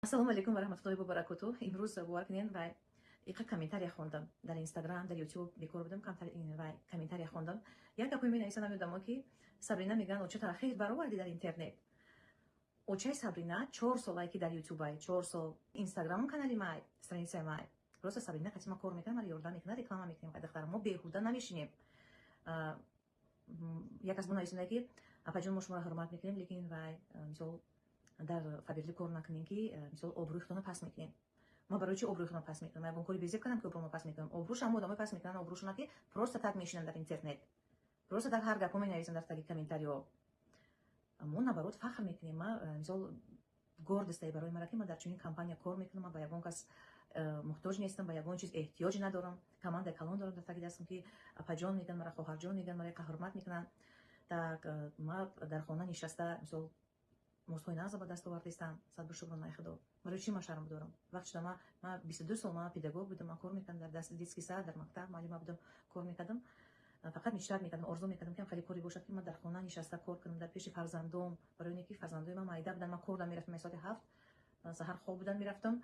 ассалому алайкум ва раҳматуллоҳи ва баракатуҳ. Имрӯз бовар кунед ва иқа комментария хондам дар Инстаграм, дар Ютуб бекор будам, комментария хондам. Як гапҳои менависанд намедонам ки Сабрина мегӯянд оча тараххис бароварди дар интернет. Очаи Сабрина 4 солае ки дар Ютубай, 4 сол Инстаграм канали май, страницаи май. Просто Сабрина кати ма кор мекунад, мара ёрдам мекунад, реклама мекунем. Духтар мо беҳуда намешинем. Як аз мо нависонда ки апаҷон мо шуморо ҳурмат мекунем, лекин вай мисол дар фабирли кор накунем ки мисол обрӯи худоно пас мекунем. Мо барои чи обрӯи худоно пас мекунем? Ягон кори безеб кардам ки обрӯмо пас мекунем. Обрӯшам мо одамои пас мекунанд, обрӯшона ки просто так мешинанд дар интернет. Просто так ҳар гапҳо менависанд дар таги комментариҳо. Мо наоборот фахр мекунем. Ма мисол гордостае барои мара ки ма дар чунин компания кор мекунам. Ма ба ягон кас муҳтоҷ нестам, ба ягон чиз эҳтиёҷ надорам. Командаи калон дорам дар таги дастам ки апаҷон мегӯянд, мара хоҳарҷон мегӯянд, мара иқа ҳурмат мекунанд. Так ма дар хона нишаста мисол мозҳои нағза ба даст овардистам. Сад бор шукронаи худо. Барои чи ма шарм дорам? Вақти шуда ма 22 сол ма педагог будам, ма кор мекардам дар дасти детский сад, дар мактаб муаллима будам, кор мекардам. Фақат мечтад мекардам, орзу мекардам ки хеле кори бошад ки ма дар хона нишаста кор кунам, дар пеши фарзандом. Барои ин ки фарзандои ма майда буданд, ма кордам мерафтам соати 7 саҳар хоб будан мерафтам.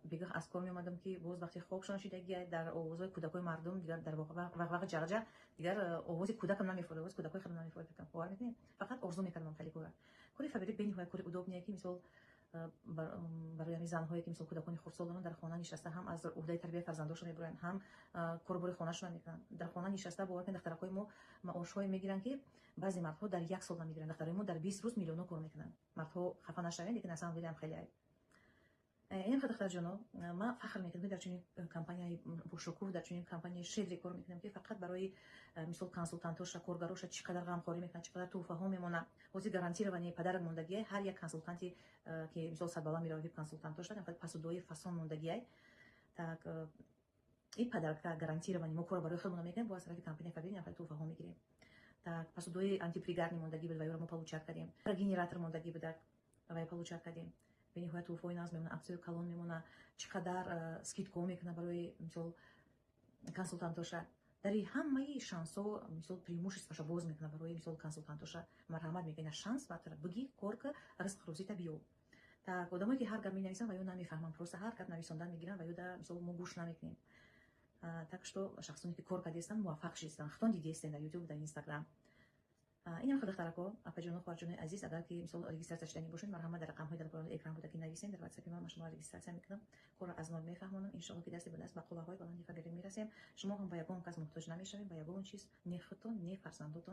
Бигоҳ аз кор меомадам ки боз вақти хобшон шидагия дар овозҳои кӯдакои мардум дигар дар вағвағ ҷағҷақ дигар овози кӯдакам намефурад, овози кӯдакои худам намефурад. Бовар мекунед? Фақат орзу мекардам хеле кора. Кори фабрик бениҳоят кори удобнее ки мисол барои ҳамин занҳое ки мисол кӯдакони хурдсол доранд дар хона нишаста ҳам аз уҳдаи тарбияи фарзандошон мебуранд, ҳам корбори хонашонро мекунанд. Дар хона нишаста бовар кунед духтаракои мо маошҳое мегиранд ки баъзе мардҳо дар 1 сол намегиранд. Духтараи мо дар 20 рӯз миллионҳо кор мекунанд. Мардҳо хафа нашавед, лекин на самом деле ҳам хеле айб. Инам духтарҷоно, ма фахр мекунам ки дар чунин компанияи бошукӯҳ, дар чунин компанияи шедре кор мекунам ки фақат барои мисол консултантоша, коргароша чӣ қадар ғамхорӣ мекунад, чӣ қадар тӯҳфаҳо мемонад. ҳозир гарантировании падарак мондагиай ҳар як консултанти ки мисол садбала меравад консултантоша пасудои фасон мондагиай. Так ин падаракка гарантированӣ мо кора барои худмон мекунем, бо аз тарафи компанияи фабрик нафар тӯҳфаҳо мегирем. Так пасудои антипригарни мондагӣ буд, вайро мо получат кардем. Генератор мондагӣ будак, вай получат кардем. бениҳоят тӯҳфаҳои нағз мемона, аксиёи калон мемона, чӣ қадар скидкаҳо мекунад барои мисол консултантоша. Дари ҳамаи шансҳо мисол преимуществаша боз мекунад барои мисол консултантоша. Марҳамат мекунад, шанс ватра бигӣ кор ки ризқ рӯзита биё. Так одамое ки ҳар гап менависанд ва ё намефаҳманд, просто ҳар гап нависондан мегиранд ва ё да мисол мо гӯш намекунем. Так што шахсоне ки кор кардестанд муваффақ шидестанд, хитон дидестен дар Ютуб, дар Инстаграм. инам духтарако, апаҷоно, хоҳарҷонои азиз, агар ки мисол регистратсия шудани бошед, марҳамат дар рақамҳои дар порои экран буда ки нависен, дар ватсапи ман шуморо регистратсия мекунам, корро аз нов мефаҳмонам. Иншоалло ки дасти ба даст ба қуллаҳои баланди фабрик мерасем. Шумо ҳам ба ягон кас муҳтоҷ намешавед, ба ягон чиз, не худтон, не фарзандотон.